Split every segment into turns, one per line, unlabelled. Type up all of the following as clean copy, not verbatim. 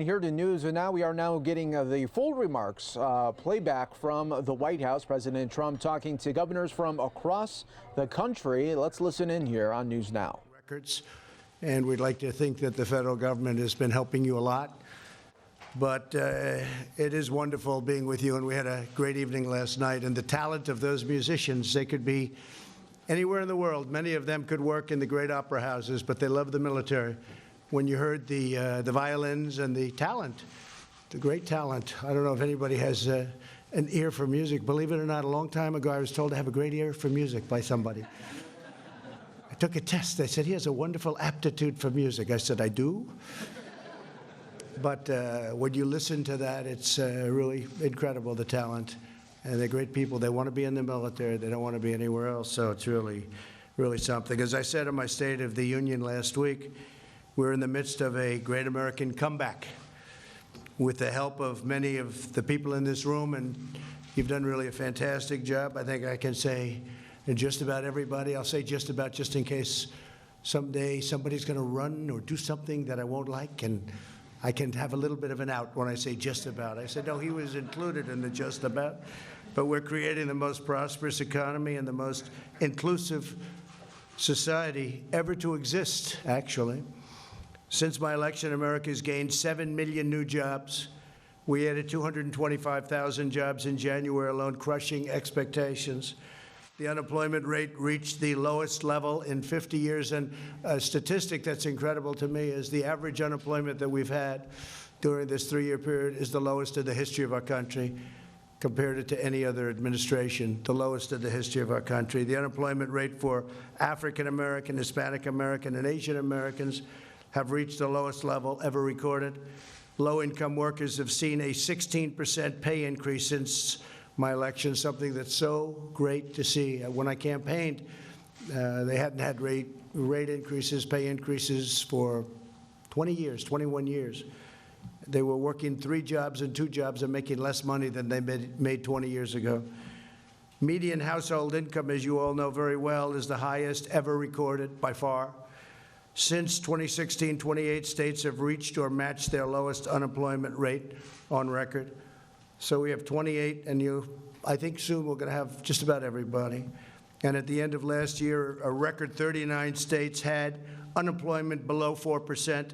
Here to news, and now we are getting the full remarks playback from the White House. President Trump talking to governors from across the country. Let's listen in here on News Now.
Records, and we'd like to think that the federal government has been helping you a lot. But it is wonderful being with you, and we had a great evening last night. And the talent of those musicians, they could be anywhere in the world. Many of them could work in the great opera houses, but they love the military. When you heard the violins and the talent, the great talent. I don't know if anybody has an ear for music. Believe it or not, a long time ago I was told to have a great ear for music by somebody. I took a test. They said, he has a wonderful aptitude for music. I said, I do? But when you listen to that, it's really incredible, the talent. And they're great people. They want to be in the military. They don't want to be anywhere else. So it's really, really something. As I said in my State of the Union last week, we're in the midst of a great American comeback with the help of many of the people in this room, and you've done really a fantastic job. I think I can say just about everybody. I'll say just about, just in case someday somebody's going to run or do something that I won't like, and I can have a little bit of an out when I say just about. I said, no, he was included in the just about. But we're creating the most prosperous economy and the most inclusive society ever to exist, actually. Since my election, America has gained 7 million new jobs. We added 225,000 jobs in January alone, crushing expectations. The unemployment rate reached the lowest level in 50 years. And a statistic that's incredible to me is the average unemployment that we've had during this 3-year period is the lowest in the history of our country. Compared it to any other administration, the lowest in the history of our country. The unemployment rate for African American, Hispanic American, and Asian Americans have reached the lowest level ever recorded. Low-income workers have seen a 16% pay increase since my election, something that's so great to see. When I campaigned, they hadn't had rate increases, pay increases for 20 years, 21 years. They were working 3 jobs and 2 jobs and making less money than they made 20 years ago. Median household income, as you all know very well, is the highest ever recorded by far. Since 2016, 28 states have reached or matched their lowest unemployment rate on record. So we have 28, and I think soon we're going to have just about everybody. And at the end of last year, a record 39 states had unemployment below 4%.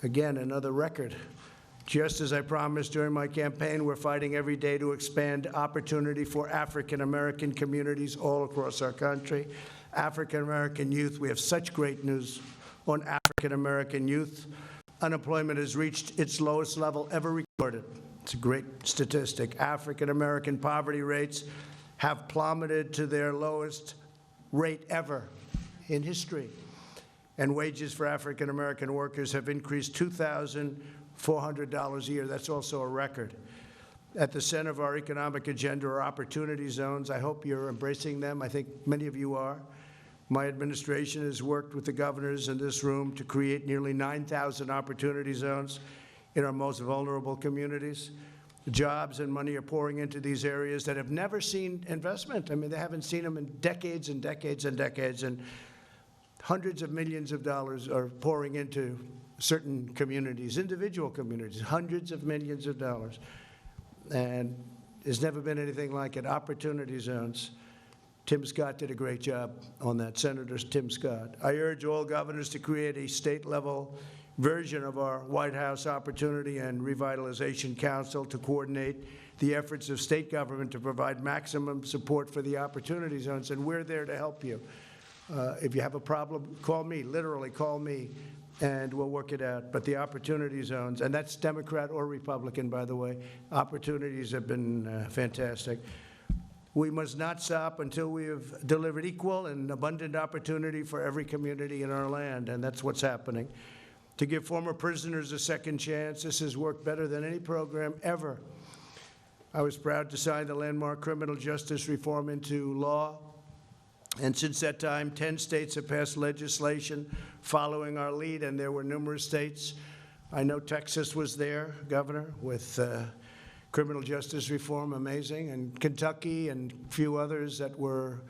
Again, another record. Just as I promised during my campaign, we're fighting every day to expand opportunity for African American communities all across our country. African American youth, we have such great news on African American youth. Unemployment has reached its lowest level ever recorded. It's a great statistic. African American poverty rates have plummeted to their lowest rate ever in history. And wages for African American workers have increased $2,400 a year. That's also a record. At the center of our economic agenda are opportunity zones. I hope you're embracing them. I think many of you are. My administration has worked with the governors in this room to create nearly 9,000 opportunity zones in our most vulnerable communities. Jobs and money are pouring into these areas that have never seen investment. I mean, they haven't seen them in decades and decades and decades, and hundreds of millions of dollars are pouring into certain communities, individual communities, hundreds of millions of dollars. And there's never been anything like it. Opportunity zones. Tim Scott did a great job on that, Senator Tim Scott. I urge all governors to create a state-level version of our White House Opportunity and Revitalization Council to coordinate the efforts of state government to provide maximum support for the opportunity zones, and we're there to help you. If you have a problem, call me, literally call me, and we'll work it out. But the opportunity zones, and that's Democrat or Republican, by the way, opportunities have been fantastic. We must not stop until we have delivered equal and abundant opportunity for every community in our land, and that's what's happening. To give former prisoners a second chance, this has worked better than any program ever. I was proud to sign the landmark criminal justice reform into law. And since that time, 10 states have passed legislation following our lead, and there were numerous states. I know Texas was there, Governor, with criminal justice reform, amazing, and Kentucky and a few others that were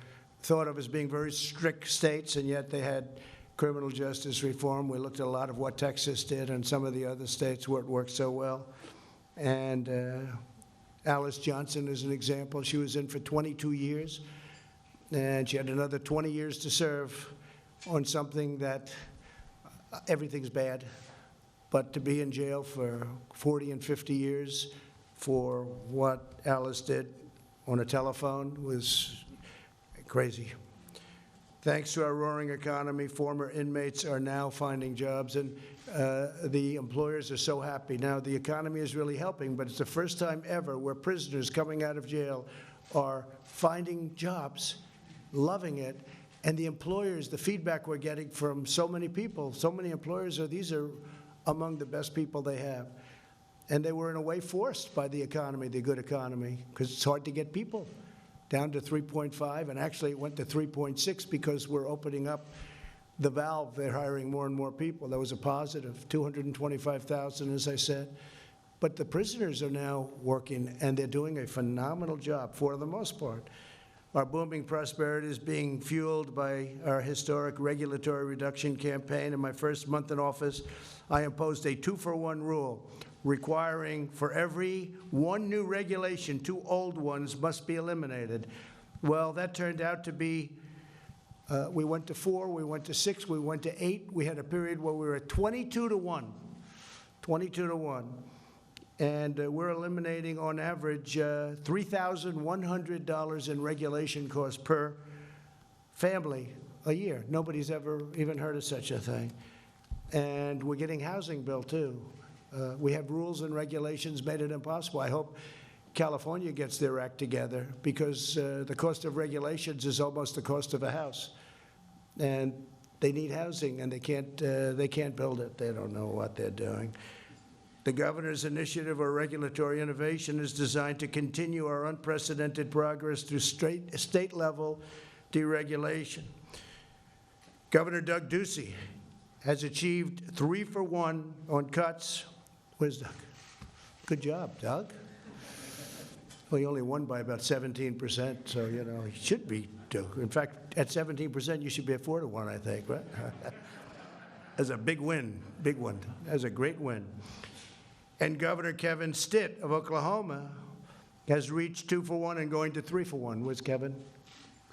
thought of as being very strict states, and yet they had criminal justice reform. We looked at a lot of what Texas did and some of the other states where it worked so well. And Alice Johnson is an example. She was in for 22 years, and she had another 20 years to serve on something that everything's bad. But to be in jail for 40 and 50 years for what Alice did on a telephone was crazy. Thanks to our roaring economy, former inmates are now finding jobs, and the employers are so happy. Now, the economy is really helping, but it's the first time ever where prisoners coming out of jail are finding jobs, loving it, and the employers, the feedback we're getting from so many people, so many employers these are among the best people they have. And they were in a way forced by the economy, the good economy, because it's hard to get people, down to 3.5, and actually it went to 3.6 because we're opening up the valve. They're hiring more and more people. That was a positive, 225,000, as I said. But the prisoners are now working, and they're doing a phenomenal job for the most part. Our booming prosperity is being fueled by our historic regulatory reduction campaign. In my first month in office, I imposed a 2-for-1 rule requiring for every one new regulation, 2 old ones must be eliminated. Well, that turned out to be, we went to 4, we went to 6, we went to 8. We had a period where we were at 22 to 1, 22 to 1. And we're eliminating, on average, $3,100 in regulation costs per family a year. Nobody's ever even heard of such a thing. And we're getting housing built, too. We have rules and regulations made it impossible. I hope California gets their act together, because the cost of regulations is almost the cost of a house. And they need housing, and they can't build it. They don't know what they're doing. The governor's initiative, or regulatory innovation, is designed to continue our unprecedented progress through state-level deregulation. Governor Doug Ducey has achieved 3-for-1 on cuts. Where's Doug? Good job, Doug. Well, he only won by about 17%, so, you know, he should be, in fact, at 17%, you should be at 4-to-1, I think, right? That's a big win, big one. That's a great win. And Governor Kevin Stitt of Oklahoma has reached 2-for-1 and going to 3-for-1. Where's Kevin?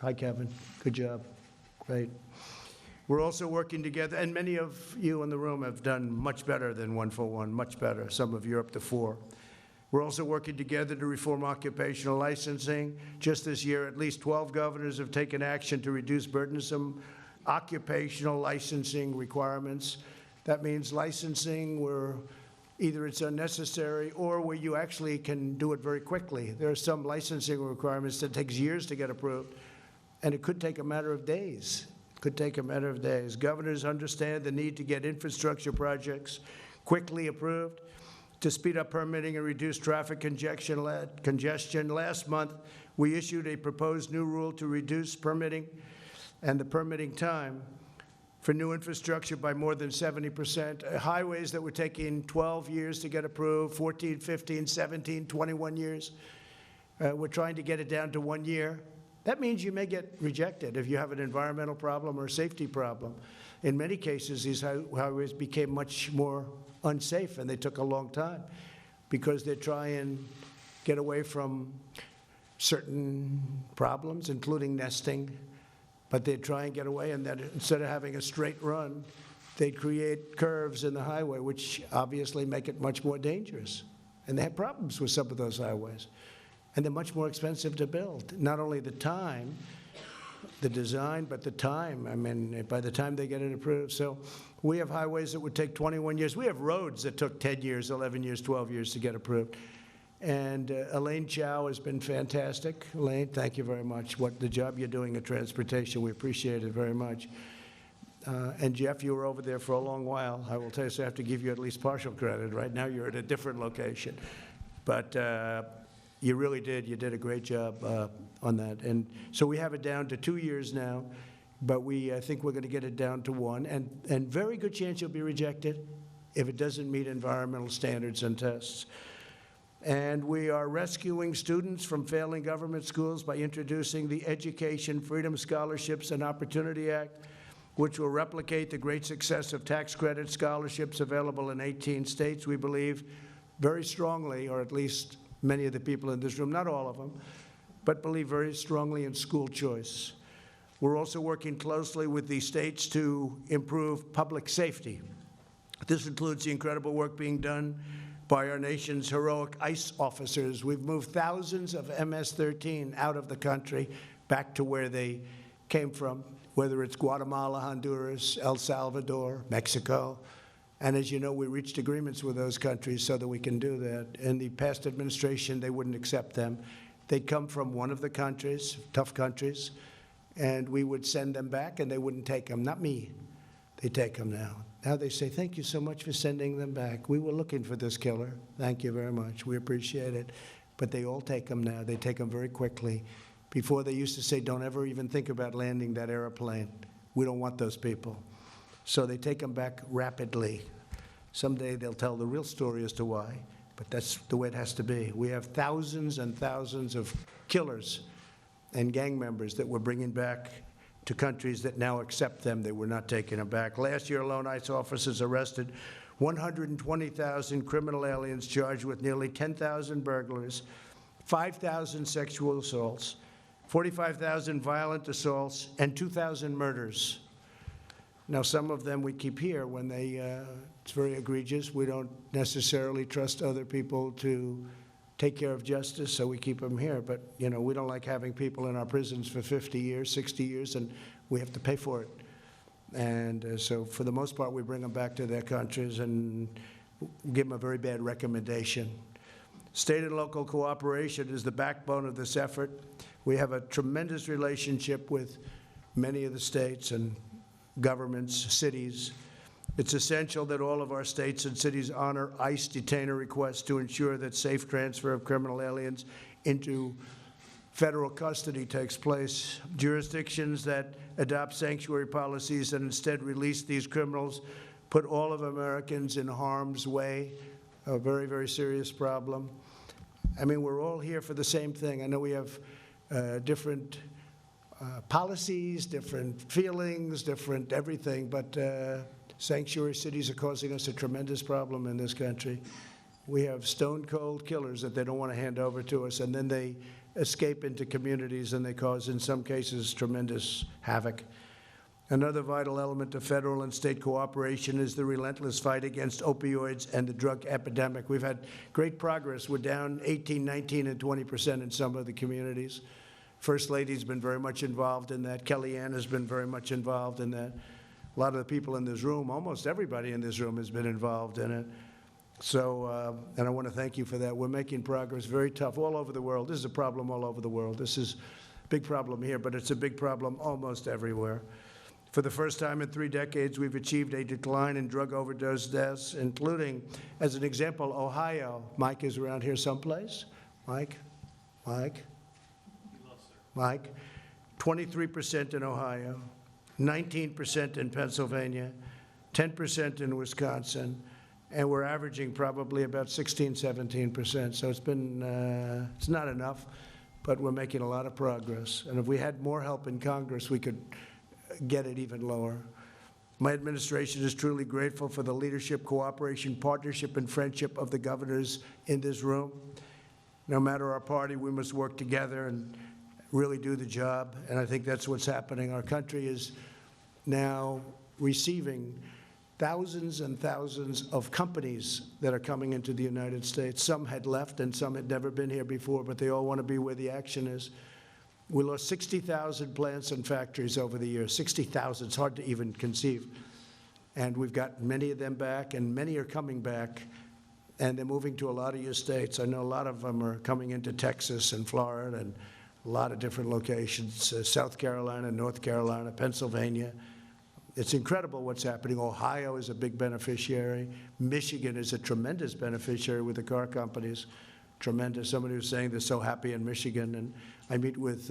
Hi, Kevin. Good job. Great. We're also working together, and many of you in the room have done much better than 1-for-1, much better. Some of you are up to 4. We're also working together to reform occupational licensing. Just this year, at least 12 governors have taken action to reduce burdensome occupational licensing requirements. That means licensing where either it's unnecessary or where you actually can do it very quickly. There are some licensing requirements that takes years to get approved, and it could take a matter of days. Could take a matter of days. Governors understand the need to get infrastructure projects quickly approved to speed up permitting and reduce traffic congestion. Last month, we issued a proposed new rule to reduce permitting and the permitting time for new infrastructure by more than 70%. Highways that were taking 12 years to get approved, 14, 15, 17, 21 years. We're trying to get it down to 1 year. That means you may get rejected if you have an environmental problem or a safety problem. In many cases, these highways became much more unsafe, and they took a long time because they try and get away from certain problems, including nesting, but they try and get away, and then instead of having a straight run, they create curves in the highway, which obviously make it much more dangerous. And they have problems with some of those highways. And they're much more expensive to build. Not only the time, the design, but the time. I mean, by the time they get it approved. So we have highways that would take 21 years. We have roads that took 10 years, 11 years, 12 years to get approved. And Elaine Chao has been fantastic. Elaine, thank you very much. The job you're doing in transportation, we appreciate it very much. And Jeff, you were over there for a long while. I will tell you, so I have to give you at least partial credit. Right now you're at a different location. But you really did. You did a great job on that. And so we have it down to 2 years now, but I think we're going to get it down to 1. And very good chance you'll be rejected if it doesn't meet environmental standards and tests. And we are rescuing students from failing government schools by introducing the Education Freedom Scholarships and Opportunity Act. which will replicate the great success of tax credit scholarships available in 18 states. We believe very strongly, or at least many of the people in this room, not all of them, but believe very strongly in school choice. We're also working closely with the states to improve public safety. This includes the incredible work being done by our nation's heroic ICE officers. We've moved thousands of MS-13 out of the country back to where they came from, whether it's Guatemala, Honduras, El Salvador, Mexico. And as you know, we reached agreements with those countries so that we can do that. In the past administration, they wouldn't accept them. They'd come from one of the countries, tough countries, and we would send them back, and they wouldn't take them. Not me. They take them now. Now they say, thank you so much for sending them back. We were looking for this killer. Thank you very much. We appreciate it. But they all take them now. They take them very quickly. Before, they used to say, don't ever even think about landing that airplane. We don't want those people. So they take them back rapidly. Someday they'll tell the real story as to why, but that's the way it has to be. We have thousands and thousands of killers and gang members that we're bringing back to countries that now accept them. They were not taking them back. Last year alone, ICE officers arrested 120,000 criminal aliens charged with nearly 10,000 burglaries, 5,000 sexual assaults, 45,000 violent assaults, and 2,000 murders. Now, some of them we keep here when it's very egregious. We don't necessarily trust other people to take care of justice, so we keep them here. But, you know, we don't like having people in our prisons for 50 years, 60 years, and we have to pay for it. And so for the most part, we bring them back to their countries and give them a very bad recommendation. State and local cooperation is the backbone of this effort. We have a tremendous relationship with many of the states and governments, cities. It's essential that all of our states and cities honor ICE detainer requests to ensure that safe transfer of criminal aliens into federal custody takes place. Jurisdictions that adopt sanctuary policies and instead release these criminals put all of Americans in harm's way, a very, very serious problem. I mean, we're all here for the same thing. I know we have different policies, different feelings, different everything, but sanctuary cities are causing us a tremendous problem in this country. We have stone-cold killers that they don't want to hand over to us, and then they escape into communities, and they cause, in some cases, tremendous havoc. Another vital element of federal and state cooperation is the relentless fight against opioids and the drug epidemic. We've had great progress. We're down 18, 19, and 20% in some of the communities. First Lady's been very much involved in that. Kellyanne has been very much involved in that. A lot of the people in this room, almost everybody in this room has been involved in it. So, and I want to thank you for that. We're making progress, very tough, all over the world. This is a problem all over the world. This is a big problem here, but it's a big problem almost everywhere. For the first time in 3 decades, we've achieved a decline in drug overdose deaths, including, as an example, Ohio. Mike is around here someplace. Mike? 23% in Ohio, 19% in Pennsylvania, 10% in Wisconsin, and we're averaging probably about 16, 17%. So it's been, it's not enough, but we're making a lot of progress. And if we had more help in Congress, we could get it even lower. My administration is truly grateful for the leadership, cooperation, partnership, and friendship of the governors in this room. No matter our party, we must work together and really do the job, and I think that's what's happening. Our country is now receiving thousands and thousands of companies that are coming into the United States. Some had left and some had never been here before, but they all want to be where the action is. We lost 60,000 plants and factories over the years, 60,000. It's hard to even conceive. And we've got many of them back, and many are coming back, and they're moving to a lot of your states. I know a lot of them are coming into Texas and Florida and a lot of different locations, South Carolina, North Carolina, Pennsylvania. It's incredible what's happening. Ohio is a big beneficiary. Michigan is a tremendous beneficiary with the car companies. Tremendous. Somebody was saying they're so happy in Michigan. And I meet with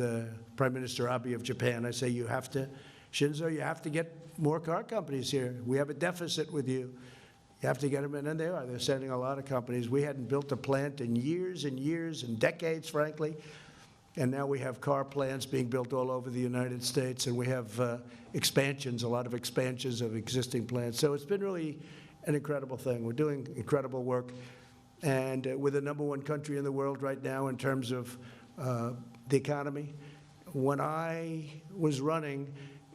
Prime Minister Abe of Japan. I say, Shinzo, you have to get more car companies here. We have a deficit with you. You have to get them in, and they are. They're sending a lot of companies. We hadn't built a plant in years and years and decades, frankly. And now we have car plants being built all over the United States, and we have expansions, a lot of expansions of existing plants. So it's been really an incredible thing. We're doing incredible work. And we're the #1 country in the world right now in terms of the economy. When I was running,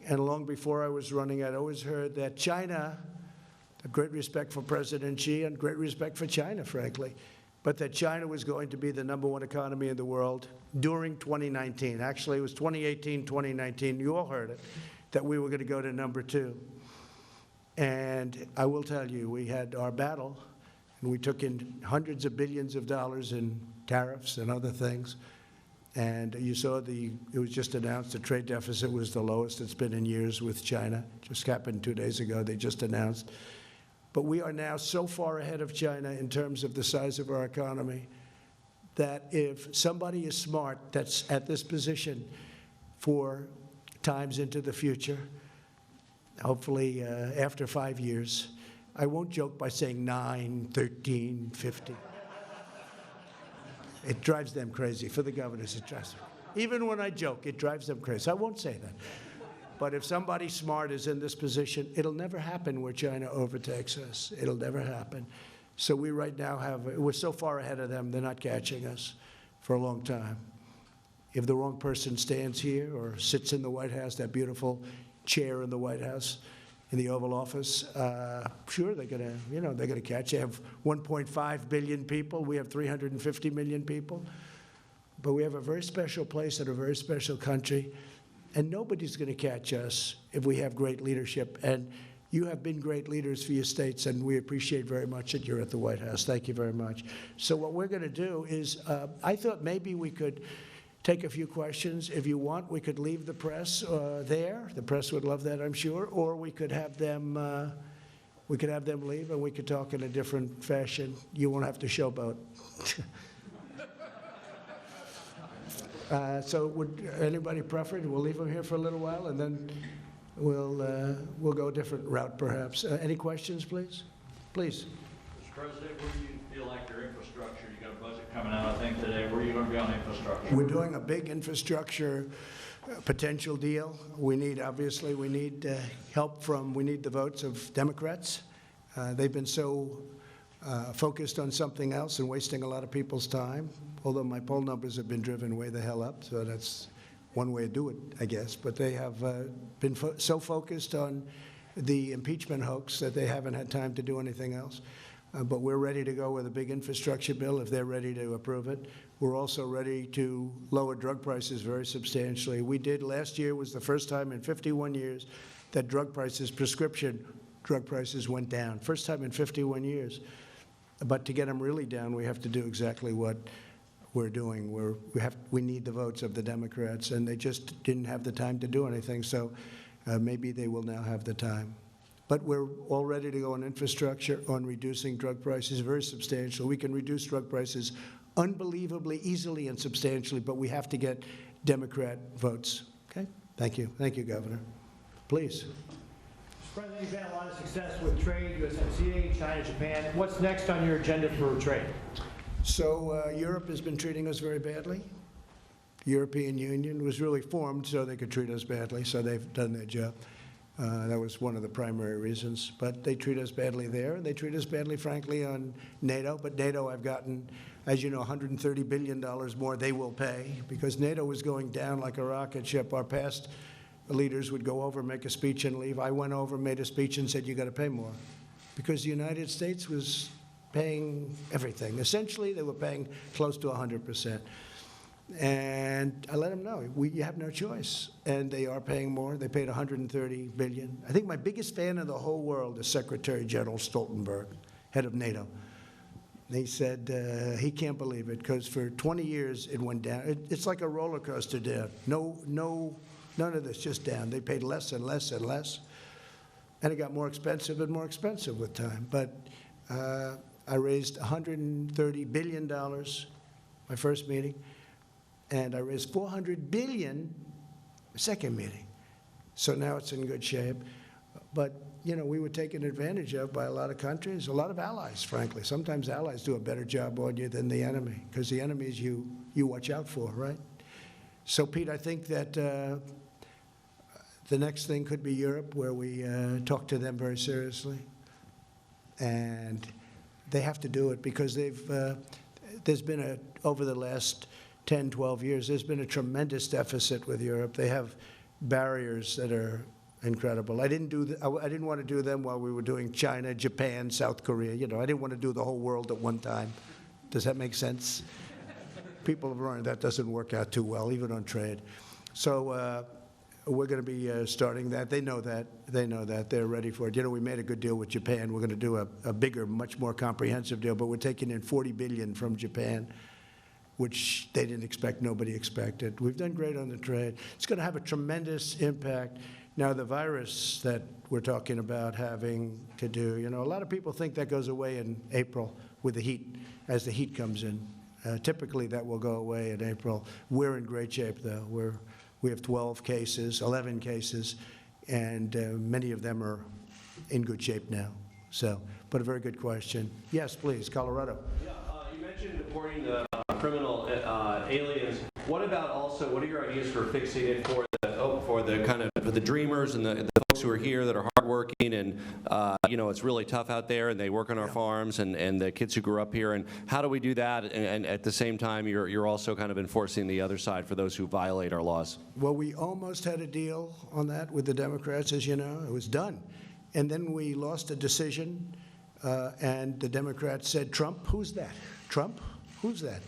and long before I was running, I'd always heard that China, a great respect for President Xi and great respect for China, frankly, but that China was going to be the #1 economy in the world during 2019. Actually, it was 2018, 2019, you all heard it, that we were going to go to #2. And I will tell you, we had our battle, and we took in hundreds of billions of dollars in tariffs and other things. And you saw it was just announced the trade deficit was the lowest it's been in years with China. Just happened 2 days ago, they just announced. But we are now so far ahead of China in terms of the size of our economy that if somebody is smart that's at this position for times into the future, hopefully after 5 years, I won't joke by saying 9, 13, 50. It drives them crazy. For the governors, it drives them. Even when I joke, it drives them crazy. I won't say that. But if somebody smart is in this position, it'll never happen where China overtakes us. It'll never happen. So we right now we're so far ahead of them, they're not catching us for a long time. If the wrong person stands here or sits in the White House, that beautiful chair in the White House, in the Oval Office, sure, they're gonna catch. They have 1.5 billion people. We have 350 million people. But we have a very special place and a very special country, and nobody's gonna catch us if we have great leadership. And you have been great leaders for your states, and we appreciate very much that you're at the White House. Thank you very much. So what we're gonna do is, I thought maybe we could take a few questions. If you want, we could leave the press there. The press would love that, I'm sure. Or we could have them leave, and we could talk in a different fashion. You won't have to showboat. So would anybody prefer? We'll leave them here for a little while, and then we'll go a different route, perhaps. Any questions, please? Please.
Mr. President, where do you feel like your infrastructure, you got a budget coming out, I think, today, where are you going to be on infrastructure?
We're doing a big infrastructure potential deal. We need help we need the votes of Democrats. They've been so focused on something else and wasting a lot of people's time, although my poll numbers have been driven way the hell up, so that's one way to do it, I guess. But they have been so focused on the impeachment hoax that they haven't had time to do anything else. But we're ready to go with a big infrastructure bill if they're ready to approve it. We're also ready to lower drug prices very substantially. Last year was the first time in 51 years that prescription drug prices went down. First time in 51 years. But to get them really down, we have to do exactly what we're doing. We need the votes of the Democrats, and they just didn't have the time to do anything. So maybe they will now have the time. But we're all ready to go on infrastructure, on reducing drug prices, very substantial. We can reduce drug prices unbelievably easily and substantially, but we have to get Democrat votes. Okay? Thank you. Thank you, Governor. Please.
Mr. President, you've had a lot of success with trade, USMCA, China, Japan. What's next on your agenda for trade?
So Europe has been treating us very badly. The European Union was really formed so they could treat us badly, so they've done their job. That was one of the primary reasons. But they treat us badly there, and they treat us badly, frankly, on NATO. But NATO, I've gotten, as you know, $130 billion more they will pay, because NATO was going down like a rocket ship. Our past leaders would go over, make a speech, and leave. I went over, made a speech, and said, you got to pay more, because the United States was paying everything. Essentially, they were paying close to 100%. And I let them know, you have no choice. And they are paying more. They paid $130 billion. I think my biggest fan in the whole world is Secretary General Stoltenberg, head of NATO. He said he can't believe it, because for 20 years it went down. It's like a roller coaster down. None of this, just down. They paid less and less and less. And it got more expensive and more expensive with time. But I raised $130 billion my first meeting. And I raised $400 billion second meeting. So now it's in good shape. But, you know, we were taken advantage of by a lot of countries, a lot of allies, frankly. Sometimes allies do a better job on you than the enemy, because the enemy is you watch out for, right? So, Pete, I think that the next thing could be Europe, where we talk to them very seriously. And they have to do it because there's been over the last 10, 12 years, there's been a tremendous deficit with Europe. They have barriers that are incredible. I didn't want to do them while we were doing China, Japan, South Korea. You know, I didn't want to do the whole world at one time. Does that make sense? People have learned that doesn't work out too well, even on trade. So we're going to be starting that. They know that. They know that. They're ready for it. You know, we made a good deal with Japan. We're going to do a bigger, much more comprehensive deal, but we're taking in $40 billion from Japan, which they didn't expect, nobody expected. We've done great on the trade. It's going to have a tremendous impact. Now, the virus that we're talking about having to do, you know, a lot of people think that goes away in April with the heat, as the heat comes in. Typically, that will go away in April. We're in great shape, though. We have 12 cases, 11 cases, and many of them are in good shape now. So, but a very good question. Yes, please, Colorado.
Yeah, you mentioned deporting the criminal aliens. What about also, what are your ideas for fixing it for the dreamers and the folks who are here that are hardworking and, you know, it's really tough out there and they work on our farms and the kids who grew up here, and how do we do that? And at the same time, you're also kind of enforcing the other side for those who violate our laws.
Well, we almost had a deal on that with the Democrats, as you know. It was done. And then we lost a decision, and the Democrats said, Trump, who's that? Trump, who's that?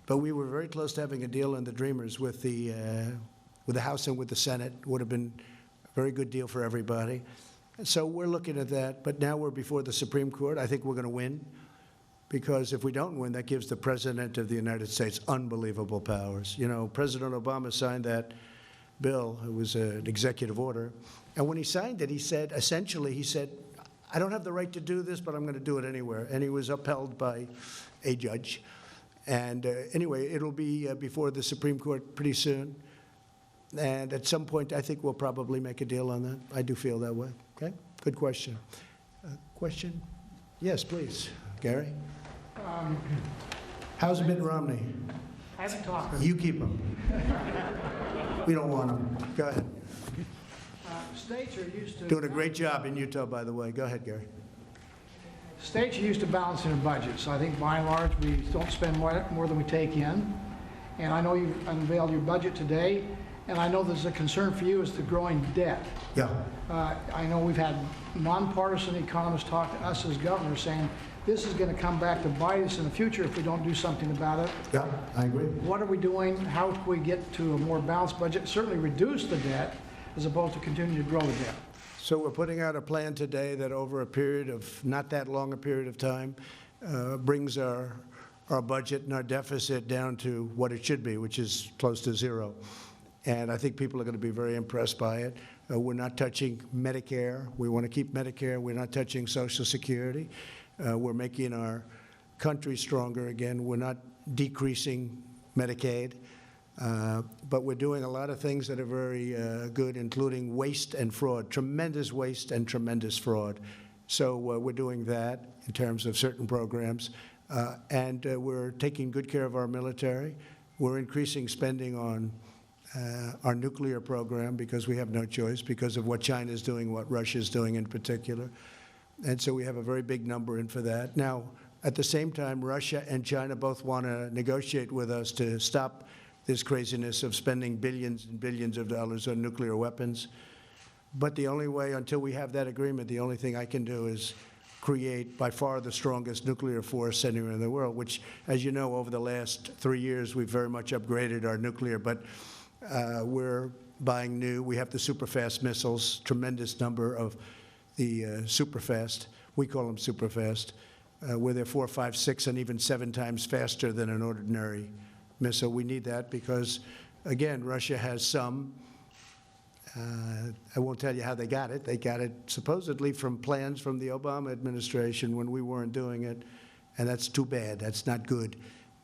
But we were very close to having a deal on the Dreamers with the House and with the Senate. Would have been a very good deal for everybody. So we're looking at that. But now we're before the Supreme Court. I think we're going to win, because if we don't win, that gives the President of the United States unbelievable powers. You know, President Obama signed that bill. It was an executive order. And when he signed it, he said, essentially, he said, I don't have the right to do this, but I'm going to do it anywhere. And he was upheld by a judge. And anyway, it'll be before the Supreme Court pretty soon. And at some point, I think we'll probably make a deal on that. I do feel that way. Okay? Good question. Question? Yes, please. Gary? How's Mitt Romney?
I haven't talked.
You keep him. We don't want him. Go ahead.
States are used to
Doing a great job in Utah, by the way. Go ahead, Gary.
States are used to balancing their budgets. So I think by and large we don't spend more than we take in. And I know you unveiled your budget today, and I know there's a concern for you is the growing debt.
Yeah.
I know we've had nonpartisan economists talk to us as governors saying this is going to come back to bite us in the future if we don't do something about it.
Yeah, I agree.
What are we doing? How can we get to a more balanced budget? Certainly reduce the debt as opposed to continue to grow the debt.
So we're putting out a plan today that over a period of not that long a period of time brings our budget and our deficit down to what it should be, which is close to zero. And I think people are going to be very impressed by it. We're not touching Medicare. We want to keep Medicare. We're not touching Social Security. We're making our country stronger again. We're not decreasing Medicaid. But we're doing a lot of things that are very good, including waste and fraud, tremendous waste and tremendous fraud. So we're doing that in terms of certain programs. And we're taking good care of our military. We're increasing spending on our nuclear program because we have no choice because of what China is doing, what Russia is doing in particular. And so we have a very big number in for that. Now, at the same time, Russia and China both want to negotiate with us to stop this craziness of spending billions and billions of dollars on nuclear weapons. But the only way, until we have that agreement, the only thing I can do is create by far the strongest nuclear force anywhere in the world, which, as you know, over the last 3 years, we've very much upgraded our nuclear, but we're buying new. We have the super-fast missiles, tremendous number of the super-fast. We call them super-fast, where they're 4, 5, 6, and even 7 times faster than an ordinary missile. We need that because, again, Russia has some. I won't tell you how they got it. They got it supposedly from plans from the Obama administration when we weren't doing it, and that's too bad. That's not good,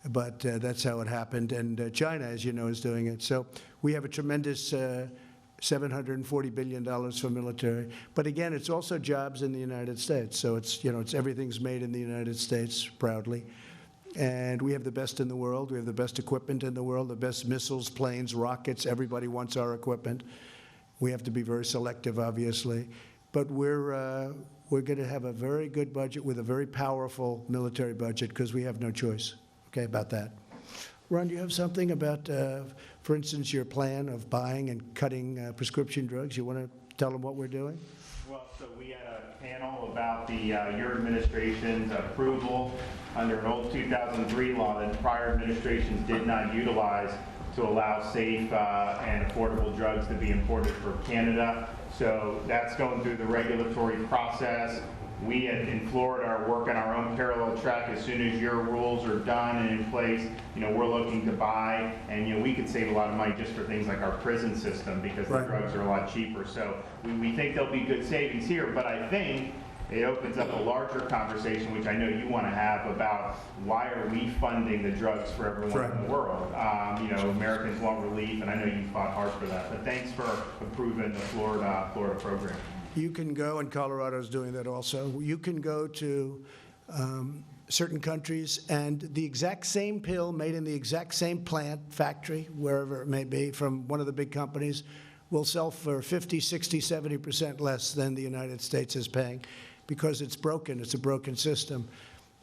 but that's how it happened. And China, as you know, is doing it. So we have a tremendous $740 billion for military. But again, it's also jobs in the United States. So it's, you know, it's everything's made in the United States proudly. And we have the best in the world. We have the best equipment in the world, the best missiles, planes, rockets. Everybody wants our equipment. We have to be very selective, obviously. But we're going to have a very good budget with a very powerful military budget because we have no choice, okay, about that. Ron, do you have something about, for instance, your plan of buying and cutting prescription drugs? You want to tell them what we're doing?
Well, so we had a panel about your administration's approval under an old 2003 law that prior administrations did not utilize to allow safe and affordable drugs to be imported for Canada. So that's going through the regulatory process. We in Florida are working our own parallel track. As soon as your rules are done and in place, we're looking to buy, and we could save a lot of money just for things like our prison system because the drugs are a lot cheaper. So we think there'll be good savings here, but I think it opens up a larger conversation, which I know you want to have, about why are we funding the drugs for everyone in the world? Americans want relief, and I know you fought hard for that. But thanks for approving the Florida program.
You can go, and Colorado's doing that also. You can go to certain countries, and the exact same pill made in the exact same plant, factory, wherever it may be, from one of the big companies, will sell for 50, 60, 70% less than the United States is paying because it's broken. It's a broken system.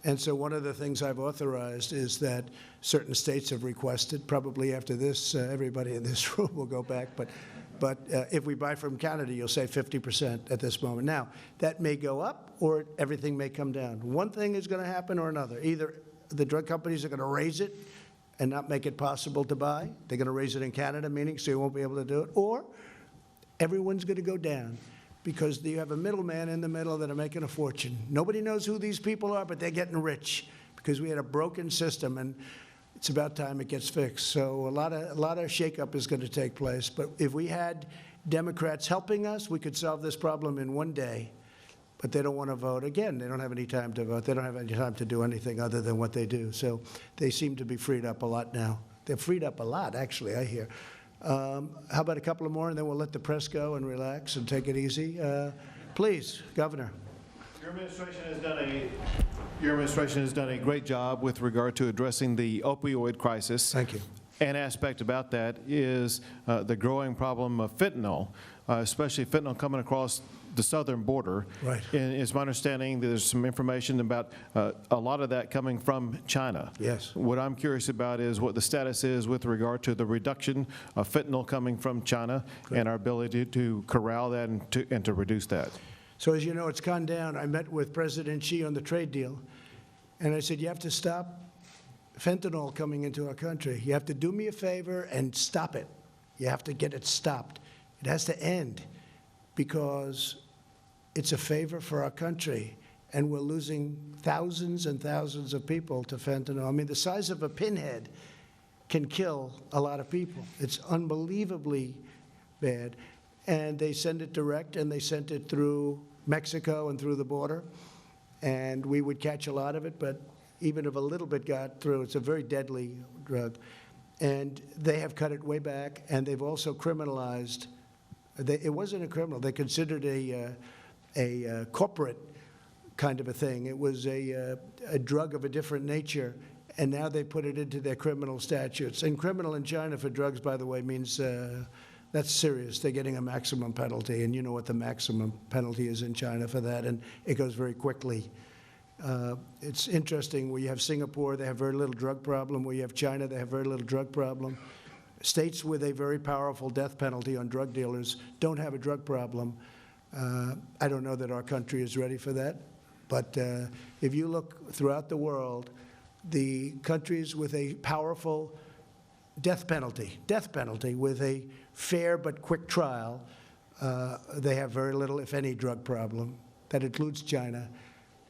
And so one of the things I've authorized is that certain states have requested, probably after this, everybody in this room will go back, but if we buy from Canada, you'll save 50% at this moment. Now, that may go up or everything may come down. One thing is going to happen or another. Either the drug companies are going to raise it and not make it possible to buy. They're going to raise it in Canada, meaning so you won't be able to do it. Or everyone's going to go down because you have a middleman in the middle that are making a fortune. Nobody knows who these people are, but they're getting rich because we had a broken system, and it's about time it gets fixed. So a lot of shakeup is going to take place. But if we had Democrats helping us, we could solve this problem in one day. But they don't want to vote. Again, they don't have any time to vote. They don't have any time to do anything other than what they do. So they seem to be freed up a lot now. They're freed up a lot, actually, I hear. How about a couple of more, and then we'll let the press go and relax and take it easy? Please, Governor.
Your administration has done a great job with regard to addressing the opioid crisis.
Thank you.
An aspect about that is the growing problem of fentanyl, especially fentanyl coming across the southern border.
Right.
And it's my understanding that there's some information about a lot of that coming from China.
Yes.
What I'm curious about is what the status is with regard to the reduction of fentanyl coming from China and our ability to corral that and to reduce that.
So as you know, it's gone down. I met with President Xi on the trade deal, and I said, you have to stop fentanyl coming into our country. You have to do me a favor and stop it. You have to get it stopped. It has to end because it's a favor for our country, and we're losing thousands and thousands of people to fentanyl. I mean, the size of a pinhead can kill a lot of people. It's unbelievably bad. And they send it direct, and they sent it through Mexico and through the border. And we would catch a lot of it, but even if a little bit got through, it's a very deadly drug. And they have cut it way back, and they've also criminalized. It wasn't a criminal. They considered a corporate kind of a thing. It was a drug of a different nature, and now they put it into their criminal statutes. And criminal in China for drugs, by the way, means that's serious. They're getting a maximum penalty, and you know what the maximum penalty is in China for that, and it goes very quickly. It's interesting. Where you have Singapore, they have very little drug problem. Where you have China, they have very little drug problem. States with a very powerful death penalty on drug dealers don't have a drug problem. I don't know that our country is ready for that, but if you look throughout the world, the countries with a powerful death penalty with a fair but quick trial, they have very little, if any, drug problem. That includes China.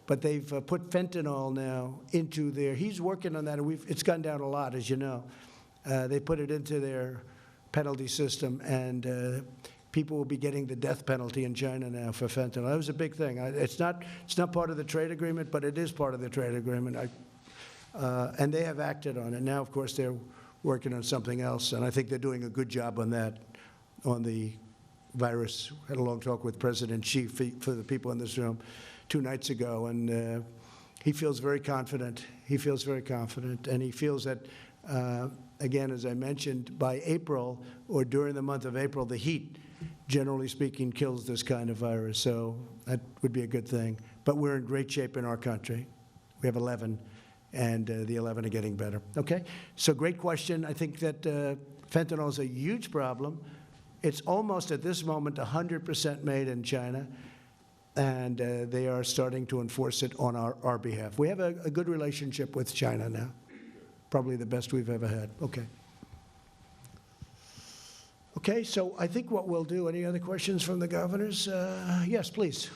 But they've put fentanyl now into their, he's working on that, and it's gone down a lot, as you know. They put it into their penalty system, and people will be getting the death penalty in China now for fentanyl. That was a big thing. It's not part of the trade agreement, but it is part of the trade agreement. And they have acted on it. Now, of course, they're working on something else, and I think they're doing a good job on that, on the virus. I had a long talk with President Xi for the people in this room 2 nights ago, and he feels very confident. He feels very confident, and he feels that, again, as I mentioned, by April or during the month of April, the heat, generally speaking, kills this kind of virus. So that would be a good thing. But we're in great shape in our country. We have 11, and the 11 are getting better. Okay? So great question. I think that fentanyl is a huge problem. It's almost at this moment 100% made in China, and they are starting to enforce it on our behalf. We have a good relationship with China now, probably the best we've ever had. Okay. Okay, so I think what we'll do, any other questions from the governors? Yes, please.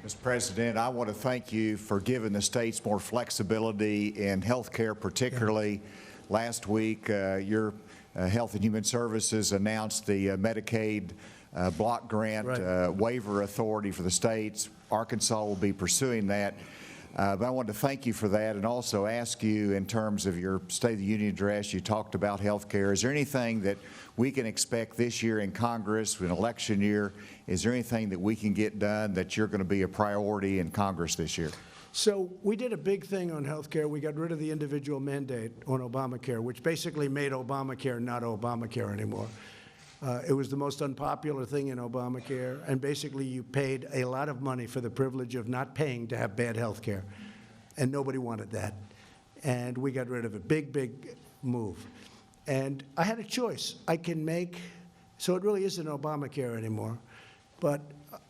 Mr. President, I want to thank you for giving the states more flexibility in health care, particularly last week. Your Health and Human Services announced the Medicaid block grant waiver authority for the states. Arkansas will be pursuing that. But I wanted to thank you for that and also ask you, in terms of your State of the Union address, you talked about health care. Is there anything that we can expect this year in Congress, an election year? Is there anything that we can get done that you're going to be a priority in Congress this year?
So we did a big thing on health care. We got rid of the individual mandate on Obamacare, which basically made Obamacare not Obamacare anymore. It was the most unpopular thing in Obamacare, and basically you paid a lot of money for the privilege of not paying to have bad health care, and nobody wanted that. And we got rid of it. Big, big move. And I had a choice. I can make, so it really isn't Obamacare anymore, but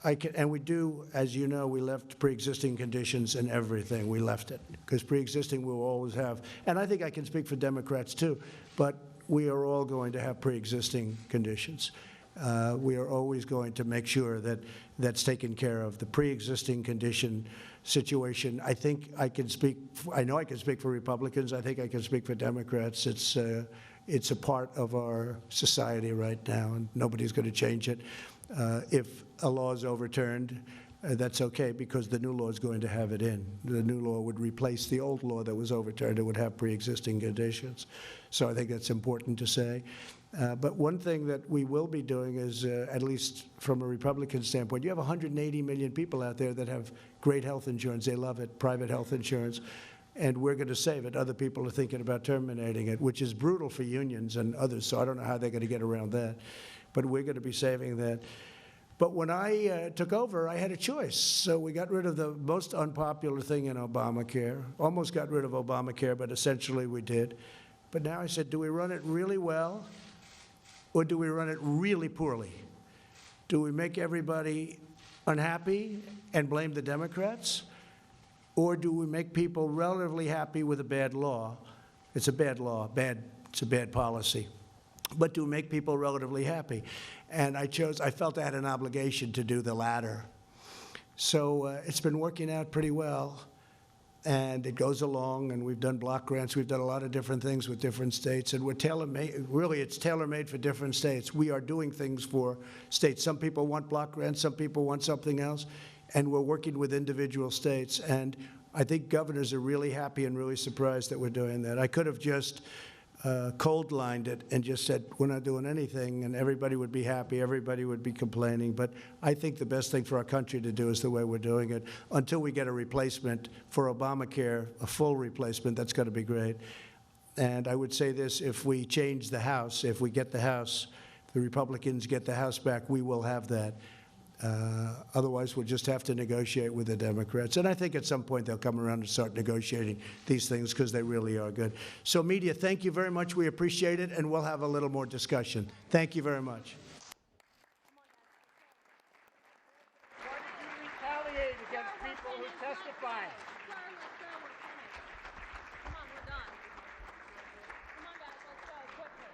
I can, and we do, as you know, we left pre-existing conditions and everything. We left it, because pre-existing we will always have. And I think I can speak for Democrats too, but we are all going to have pre-existing conditions. We are always going to make sure that that's taken care of. The pre-existing condition situation, I think I can speak, I know I can speak for Republicans, I think I can speak for Democrats. It's a part of our society right now, and nobody's going to change it. If a law is overturned, that's okay, because the new law is going to have it in. The new law would replace the old law that was overturned. It would have pre-existing conditions. So I think that's important to say. But one thing that we will be doing is, at least from a Republican standpoint, you have 180 million people out there that have great health insurance. They love it, private health insurance. And we're going to save it. Other people are thinking about terminating it, which is brutal for unions and others. So I don't know how they're going to get around that. But we're going to be saving that. But when I took over, I had a choice. So we got rid of the most unpopular thing in Obamacare, almost got rid of Obamacare, but essentially we did. But now I said, do we run it really well, or do we run it really poorly? Do we make everybody unhappy and blame the Democrats? Or do we make people relatively happy with a bad law? It's a bad law, it's a bad policy. But do we make people relatively happy? And I felt I had an obligation to do the latter. So it's been working out pretty well, and it goes along, and we've done block grants. We've done a lot of different things with different states, and we're tailor-made. Really, it's tailor-made for different states. We are doing things for states. Some people want block grants, some people want something else, and we're working with individual states. And I think governors are really happy and really surprised that we're doing that. I could have just cold-lined it and just said, we're not doing anything, and everybody would be happy, everybody would be complaining. But I think the best thing for our country to do is the way we're doing it. Until we get a replacement for Obamacare, a full replacement, that's going to be great. And I would say this, if we change the House, if we get the House, if the Republicans get the House back, we will have that. Otherwise, we'll just have to negotiate with the Democrats. And I think at some point they'll come around and start negotiating these things, because they really are good. So, media, thank you very much. We appreciate it, and we'll have a little more discussion. Thank you very much.
Why did you retaliate against people who testified?
Come on, we're done. Come on, guys, let's go quickly.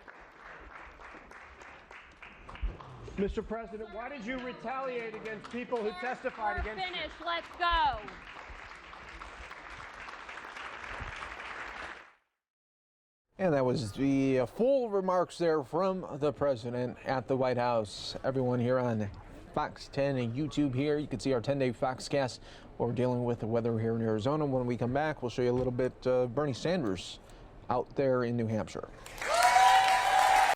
Mr. President, why did you retaliate against people who testified against you?
We're finished. Let's go.
And that was the full remarks there from the president at the White House. Everyone here on Fox 10 and YouTube here, you can see our 10-day Foxcast. We're dealing with the weather here in Arizona. When we come back, we'll show you a little bit of Bernie Sanders out there in New Hampshire.